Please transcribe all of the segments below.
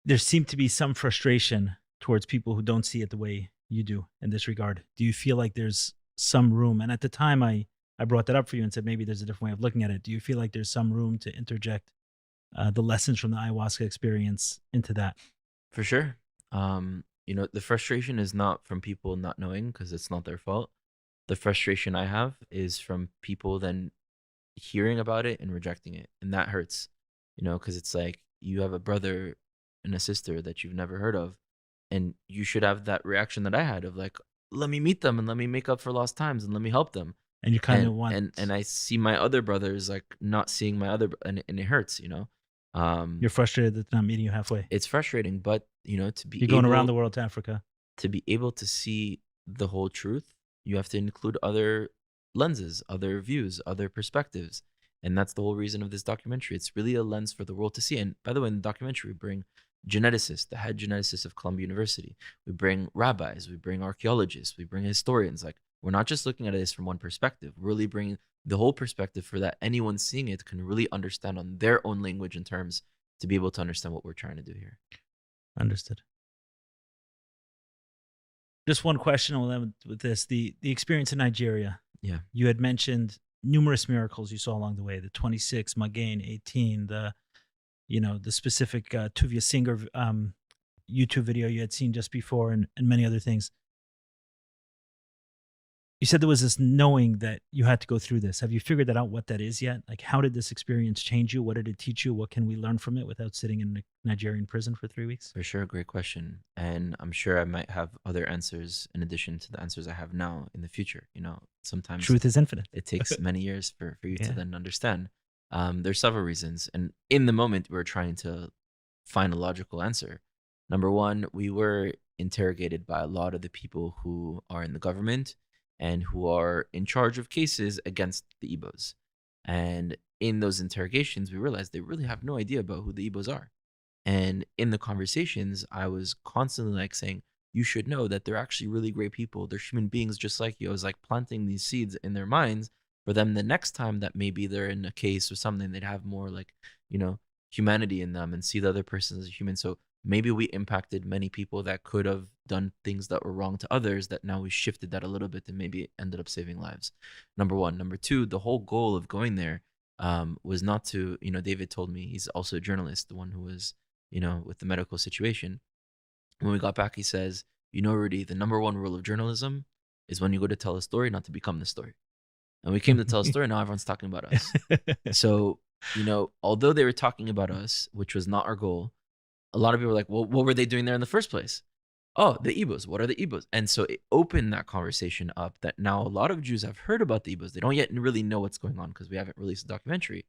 there seemed to be some frustration towards people who don't see it the way you do in this regard. Do you feel like there's some room? And at the time, I brought that up for you and said maybe there's a different way of looking at it. Do you feel like there's some room to interject the lessons from the ayahuasca experience into that? For sure. The frustration is not from people not knowing because it's not their fault. The frustration I have is from people then hearing about it and rejecting it. And that hurts, because it's like you have a brother and a sister that you've never heard of. And you should have that reaction that I had of like, let me meet them and let me make up for lost times and let me help them. And you kind And of want and I see my other brothers like not seeing my and it hurts. Um you're frustrated that they're not meeting you halfway. it's frustrating, but to be You're going around able the world to Africa. to see the whole truth, you have to include other lenses, other views, other perspectives. And that's the whole reason of this documentary. It's really a lens for the world to see. And by the way, in the documentary, we bring geneticists, the head geneticist of Columbia University. We bring rabbis, we bring archaeologists, we bring historians. Like, we're not just looking at this from one perspective, we're really bringing the whole perspective for that anyone seeing it can really understand on their own language and terms to be able to understand what we're trying to do here. Understood. Just one question on with this: the experience in Nigeria. Yeah. You had mentioned numerous miracles you saw along the way. The 26, Magain, 18, the specific Tuvia Singer YouTube video you had seen just before, and many other things. You said there was this knowing that you had to go through this. Have you figured that out, what that is yet? Like, how did this experience change you? What did it teach you? What can we learn from it without sitting in a Nigerian prison for 3 weeks? For sure, great question. And I'm sure I might have other answers in addition to the answers I have now in the future. Sometimes Truth is infinite. it takes many years for you to Yeah. then understand. There's several reasons. And in the moment, we're trying to find a logical answer. Number one, we were interrogated by a lot of the people who are in the government and who are in charge of cases against the Igbos. And in those interrogations, we realized they really have no idea about who the Igbos are. And in the conversations, I was constantly like saying, you should know that they're actually really great people. They're human beings just like you. I was like planting these seeds in their minds for them the next time that maybe they're in a case or something, they'd have more like, humanity in them and see the other person as a human. So maybe we impacted many people that could have done things that were wrong to others, that now we shifted that a little bit and maybe it ended up saving lives. Number one. Number two, the whole goal of going there was not to, David told me, he's also a journalist, the one who was, with the medical situation. When we got back, he says, Rudy, the number one rule of journalism is when you go to tell a story, not to become the story. And we came to tell a story, now everyone's talking about us. So, although they were talking about us, which was not our goal, a lot of people were like, well, what were they doing there in the first place? Oh, the Igbos. What are the Igbos? And so it opened that conversation up that now a lot of Jews have heard about the Igbos. They don't yet really know what's going on because we haven't released a documentary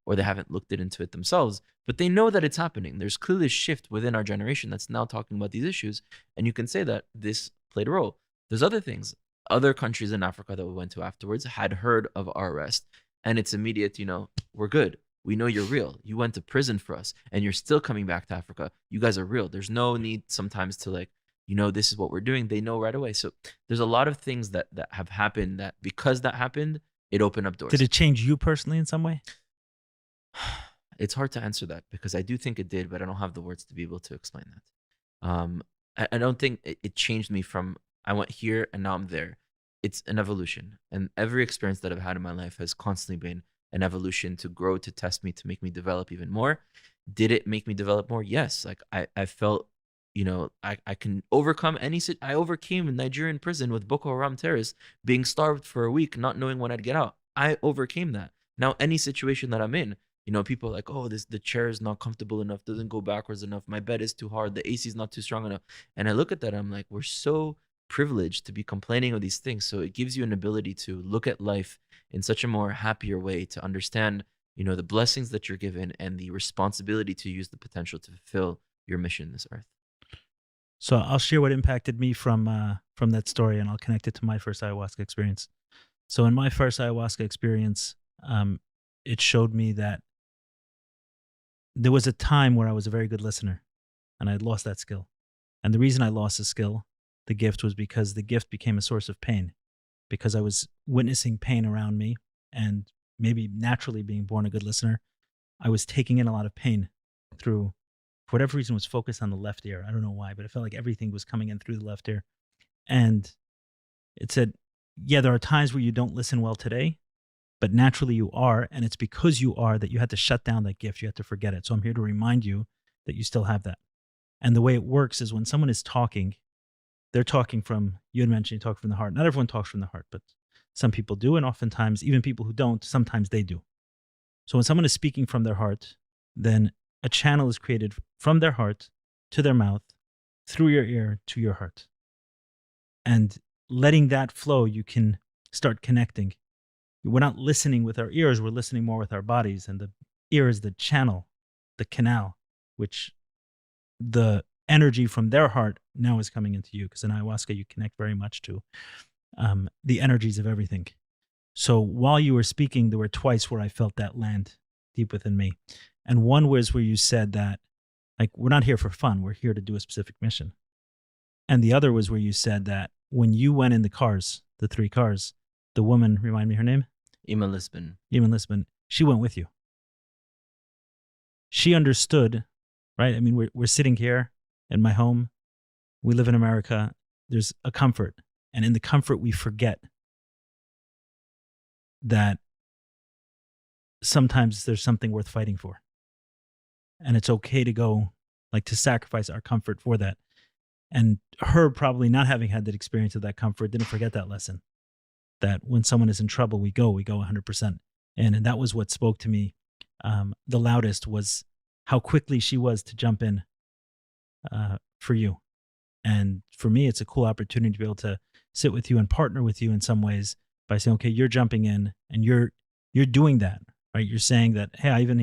or they haven't looked into it themselves, but they know that it's happening. There's clearly a shift within our generation that's now talking about these issues. And you can say that this played a role. There's other things. Other countries in Africa that we went to afterwards had heard of our arrest, and it's immediate, we're good. We know you're real. You went to prison for us and you're still coming back to Africa. You guys are real. There's no need sometimes to like, this is what we're doing. They know right away. So there's a lot of things that have happened that because that happened, it opened up doors. Did it change you personally in some way? It's hard to answer that because I do think it did, but I don't have the words to be able to explain that. I don't think it changed me from I went here and now I'm there. It's an evolution. And every experience that I've had in my life has constantly been an evolution to grow, to test me, to make me develop even more. Did it make me develop more? Yes. Like I felt, I can overcome I overcame a Nigerian prison with Boko Haram terrorists, being starved for a week, not knowing when I'd get out. I overcame that. Now, any situation that I'm in, people are like, oh, the chair is not comfortable enough, doesn't go backwards enough. My bed is too hard. The AC is not too strong enough. And I look at that, I'm like, we're so privileged to be complaining of these things. So it gives you an ability to look at life in such a more happier way, to understand, the blessings that you're given and the responsibility to use the potential to fulfill your mission in this earth. So I'll share what impacted me from that story, and I'll connect it to my first ayahuasca experience. So in my first ayahuasca experience, it showed me that there was a time where I was a very good listener, and I had lost that skill. And the reason I lost the skill, the gift, was because the gift became a source of pain, because I was witnessing pain around me, and maybe naturally being born a good listener, I was taking in a lot of pain through for whatever reason, was focused on the left ear. I don't know why, but it felt like everything was coming in through the left ear. And it said, yeah, there are times where you don't listen well today, but naturally you are. And it's because you are that you had to shut down that gift. You had to forget it. So I'm here to remind you that you still have that. And the way it works is when someone is talking, they're talking from, you had mentioned, you talk from the heart. Not everyone talks from the heart, but some people do. And oftentimes, even people who don't, sometimes they do. So when someone is speaking from their heart, then a channel is created from their heart to their mouth, through your ear to your heart. And letting that flow, you can start connecting. We're not listening with our ears, we're listening more with our bodies. And the ear is the channel, the canal, which the energy from their heart now is coming into you. Because in ayahuasca, you connect very much to the energies of everything. So while you were speaking, there were twice where I felt that land deep within me. And one was where you said that, like, we're not here for fun, we're here to do a specific mission. And the other was where you said that when you went in the cars, the 3 cars, the woman, remind me her name? Ima Lisbon. Ima Lisbon, she went with you. She understood, right? I mean, we're sitting here in my home. We live in America. There's a comfort. And in the comfort, we forget that sometimes there's something worth fighting for. And it's okay to go, like, to sacrifice our comfort for that. And her probably not having had that experience of that comfort didn't forget that lesson. That when someone is in trouble, we go 100%. And that was what spoke to me the loudest, was how quickly she was to jump in for you. And for me, it's a cool opportunity to be able to sit with you and partner with you in some ways by saying, okay, you're jumping in and you're doing that, right? You're saying that, hey, I haven't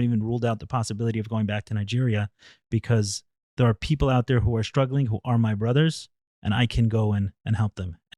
even ruled out the possibility of going back to Nigeria, because there are people out there who are struggling, who are my brothers, and I can go and help them.